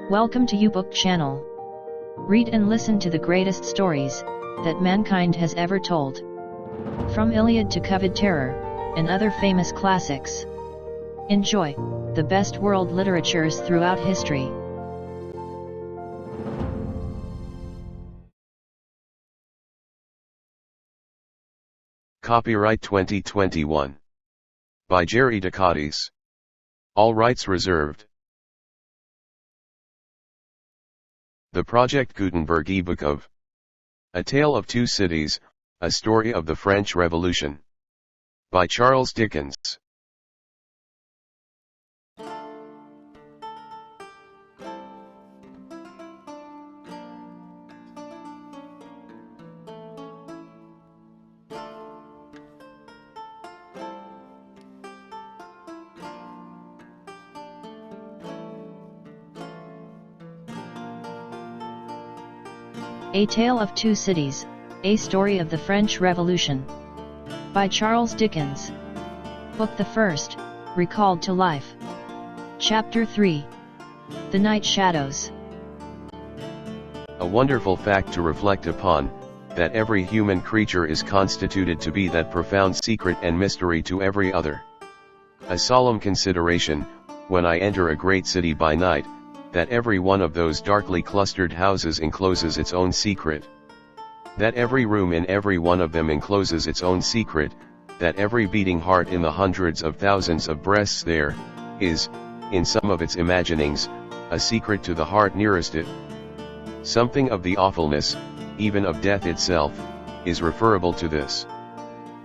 Welcome to YouBook channel. Read and listen to the greatest stories that mankind has ever told. From Iliad to Coveted Terror, and other famous classics. Enjoy the best world literatures throughout history. Copyright 2021. By Jerry Ducatis. All rights reserved. The Project Gutenberg ebook of A Tale of Two Cities, A Story of the French Revolution. By Charles Dickens. A Tale of Two Cities, A Story of the French Revolution. By Charles Dickens. Book the First, Recalled to Life. Chapter 3. The Night Shadows. A wonderful fact to reflect upon, that every human creature is constituted to be that profound secret and mystery to every other. A solemn consideration, when I enter a great city by night, that every one of those darkly clustered houses encloses its own secret. That every room in every one of them encloses its own secret, that every beating heart in the hundreds of thousands of breasts there, is, in some of its imaginings, a secret to the heart nearest it. Something of the awfulness, even of death itself, is referable to this.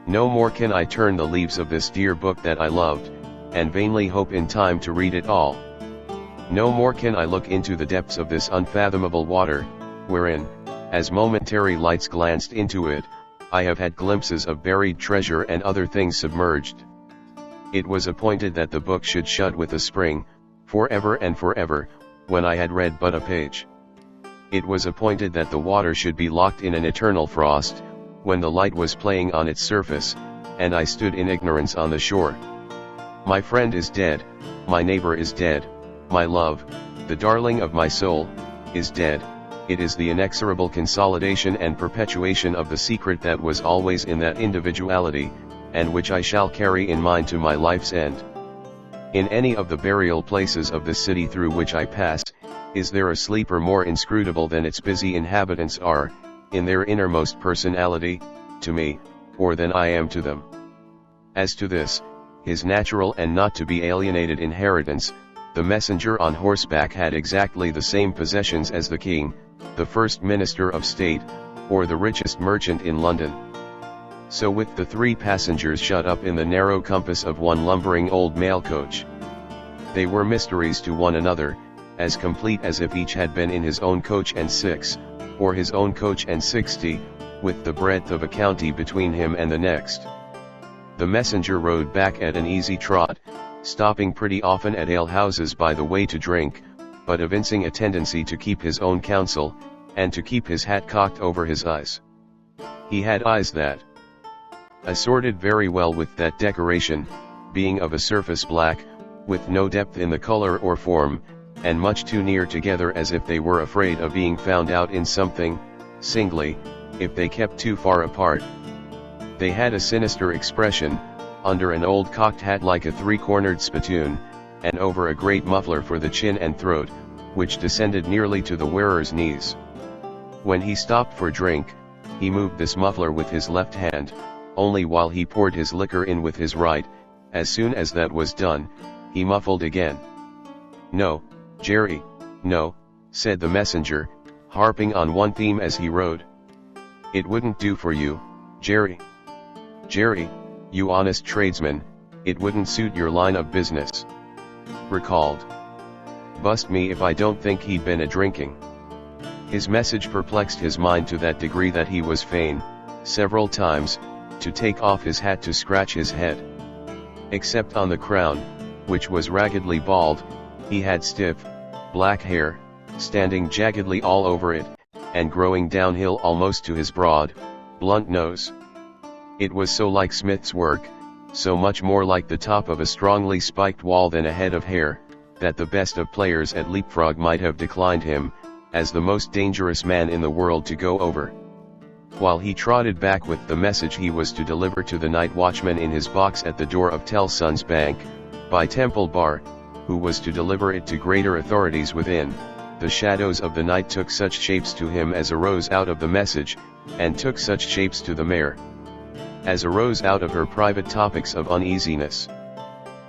No more can I turn the leaves of this dear book that I loved, and vainly hope in time to read it all. No more can I look into the depths of this unfathomable water, wherein, as momentary lights glanced into it, I have had glimpses of buried treasure and other things submerged. It was appointed that the book should shut with a spring, forever and forever, when I had read but a page. It was appointed that the water should be locked in an eternal frost, when the light was playing on its surface, and I stood in ignorance on the shore. My friend is dead, my neighbor is dead, my love, the darling of my soul, is dead. It is the inexorable consolidation and perpetuation of the secret that was always in that individuality, and which I shall carry in mind to my life's end. In any of the burial places of the city through which I pass, is there a sleeper more inscrutable than its busy inhabitants are, in their innermost personality, to me, or than I am to them? As to this, his natural and not to be alienated inheritance, the messenger on horseback had exactly the same possessions as the king, the first minister of state, or the richest merchant in London. So with the three passengers shut up in the narrow compass of one lumbering old mail coach. They were mysteries to one another, as complete as if each had been in his own coach and six, or his own coach and 60, with the breadth of a county between him and the next. The messenger rode back at an easy trot, stopping pretty often at alehouses by the way to drink, but evincing a tendency to keep his own counsel, and to keep his hat cocked over his eyes. He had eyes that assorted very well with that decoration, being of a surface black, with no depth in the color or form, and much too near together as if they were afraid of being found out in something, singly, if they kept too far apart. They had a sinister expression, under an old cocked hat like a three-cornered spittoon, and over a great muffler for the chin and throat, which descended nearly to the wearer's knees. When he stopped for drink, he moved this muffler with his left hand, only while he poured his liquor in with his right. As soon as that was done, he muffled again. "No, Jerry, no," said the messenger, harping on one theme as he rode. "It wouldn't do for you, Jerry. Jerry, you honest tradesman, it wouldn't suit your line of business." Recalled. Bust me if I don't think he'd been a-drinking. His message perplexed his mind to that degree that he was fain, several times, to take off his hat to scratch his head. Except on the crown, which was raggedly bald, he had stiff, black hair, standing jaggedly all over it, and growing downhill almost to his broad, blunt nose. It was so like Smith's work, so much more like the top of a strongly spiked wall than a head of hair, that the best of players at leapfrog might have declined him, as the most dangerous man in the world to go over. While he trotted back with the message he was to deliver to the night watchman in his box at the door of Tellson's Bank, by Temple Bar, who was to deliver it to greater authorities within, the shadows of the night took such shapes to him as arose out of the message, and took such shapes to the mare as arose out of her private topics of uneasiness.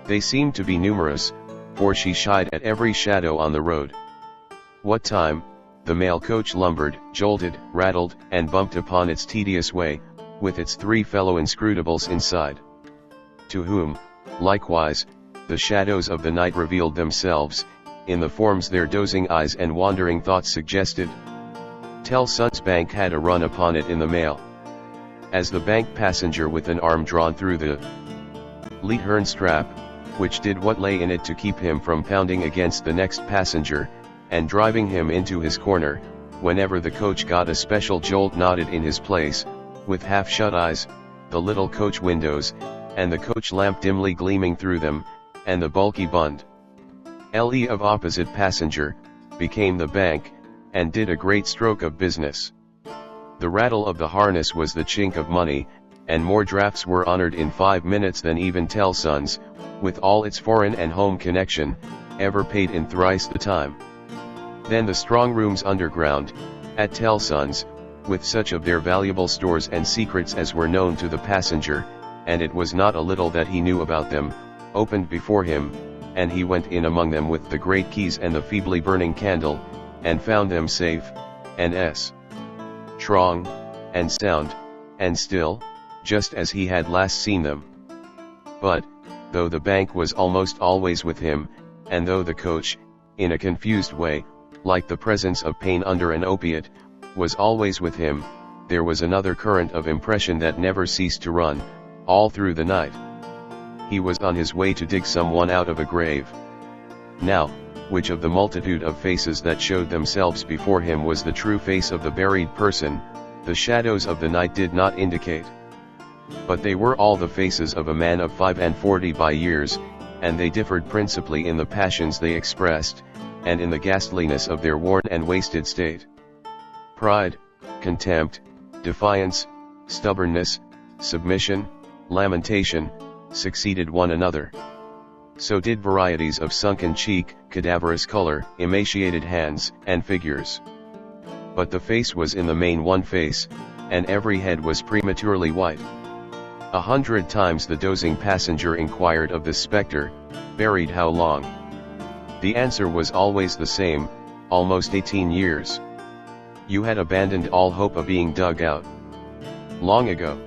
They seemed to be numerous, for she shied at every shadow on the road. What time, the mail coach lumbered, jolted, rattled, and bumped upon its tedious way, with its 3 fellow inscrutables inside. To whom, likewise, the shadows of the night revealed themselves, in the forms their dozing eyes and wandering thoughts suggested. Tellson's Bank had a run upon it in the mail. As the bank passenger with an arm drawn through the leathern strap, which did what lay in it to keep him from pounding against the next passenger, and driving him into his corner, whenever the coach got a special jolt, nodded in his place, with half-shut eyes, the little coach windows, and the coach lamp dimly gleaming through them, and the bulky bund le of opposite passenger, became the bank, and did a great stroke of business. The rattle of the harness was the chink of money, and more drafts were honored in 5 minutes than even Tellson's, with all its foreign and home connection, ever paid in thrice the time. Then the strong rooms underground, at Tellson's, with such of their valuable stores and secrets as were known to the passenger, and it was not a little that he knew about them, opened before him, and he went in among them with the great keys and the feebly burning candle, and found them safe, and strong, and sound, and still, just as he had last seen them. But, though the bank was almost always with him, and though the coach, in a confused way, like the presence of pain under an opiate, was always with him, there was another current of impression that never ceased to run, all through the night. He was on his way to dig someone out of a grave. Now, which of the multitude of faces that showed themselves before him was the true face of the buried person, the shadows of the night did not indicate. But they were all the faces of a man of 45 by years, and they differed principally in the passions they expressed, and in the ghastliness of their worn and wasted state. Pride, contempt, defiance, stubbornness, submission, lamentation, succeeded one another. So did varieties of sunken cheek, cadaverous color, emaciated hands, and figures. But the face was in the main one face, and every head was prematurely white. 100 times the dozing passenger inquired of the spectre, "Buried how long?" The answer was always the same, "Almost 18 years. You had abandoned all hope of being dug out long ago.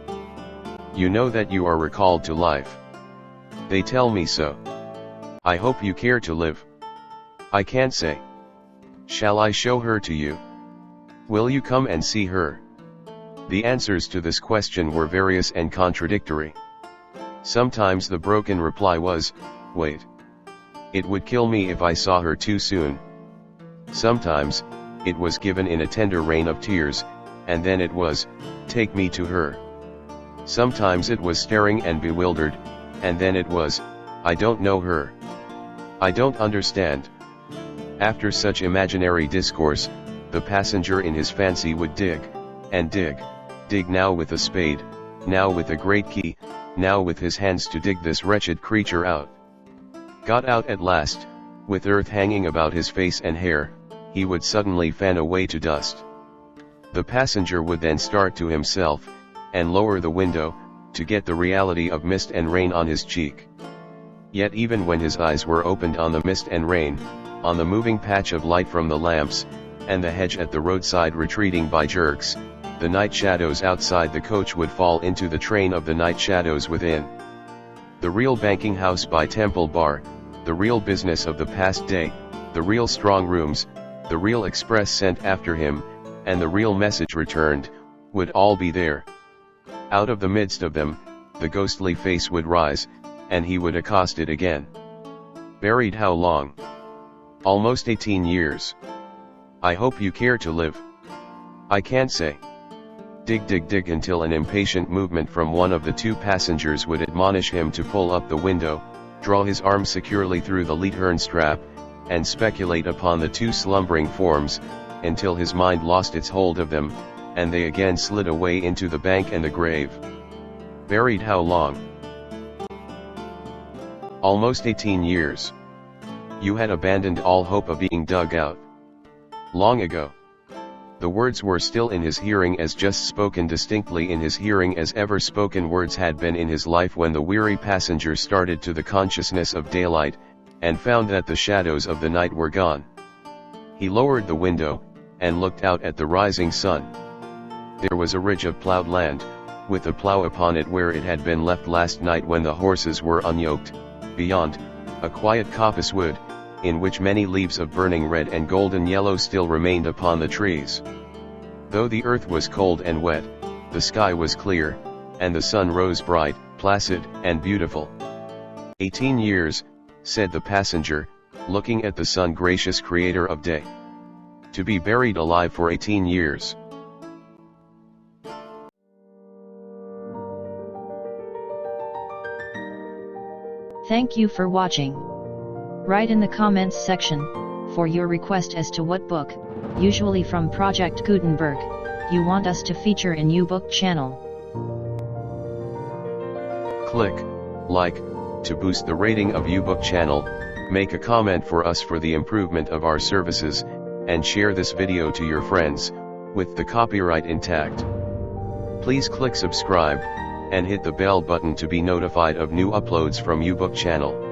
You know that you are recalled to life. They tell me so. I hope you care to live. I can't say. Shall I show her to you? Will you come and see her?" The answers to this question were various and contradictory. Sometimes the broken reply was, "Wait. It would kill me if I saw her too soon." Sometimes, it was given in a tender rain of tears, and then it was, "Take me to her." Sometimes it was staring and bewildered, and then it was, "I don't know her. I don't understand." After such imaginary discourse, the passenger in his fancy would dig, and dig, dig now with a spade, now with a great key, now with his hands to dig this wretched creature out. Got out at last, with earth hanging about his face and hair, he would suddenly fan away to dust. The passenger would then start to himself, and lower the window, to get the reality of mist and rain on his cheek. Yet even when his eyes were opened on the mist and rain, on the moving patch of light from the lamps, and the hedge at the roadside retreating by jerks, the night shadows outside the coach would fall into the train of the night shadows within. The real banking house by Temple Bar, the real business of the past day, the real strong rooms, the real express sent after him, and the real message returned, would all be there. Out of the midst of them, the ghostly face would rise, and he would accost it again. "Buried how long?" "Almost 18 years. I hope you care to live." "I can't say." Dig, dig, dig, until an impatient movement from one of the two passengers would admonish him to pull up the window, draw his arm securely through the leathern strap, and speculate upon the two slumbering forms, until his mind lost its hold of them, and they again slid away into the bank and the grave. Buried how long? Almost 18 years. You had abandoned all hope of being dug out. Long ago. The words were still in his hearing, as just spoken distinctly in his hearing as ever spoken words had been in his life, when the weary passenger started to the consciousness of daylight, and found that the shadows of the night were gone. He lowered the window, and looked out at the rising sun. There was a ridge of plowed land, with a plow upon it where it had been left last night when the horses were unyoked. Beyond, a quiet coppice wood, in which many leaves of burning red and golden yellow still remained upon the trees. Though the earth was cold and wet, the sky was clear, and the sun rose bright, placid, and beautiful. 18 years, said the passenger, looking at the sun, gracious creator of day. To be buried alive for 18 years. Thank you for watching. Write in the comments section for your request as to what book, usually from Project Gutenberg, you want us to feature in YouBook channel. Click like to boost the rating of YouBook channel, make a comment for us for the improvement of our services, and share this video to your friends, with the copyright intact. Please click subscribe, and hit the bell button to be notified of new uploads from YouBook channel.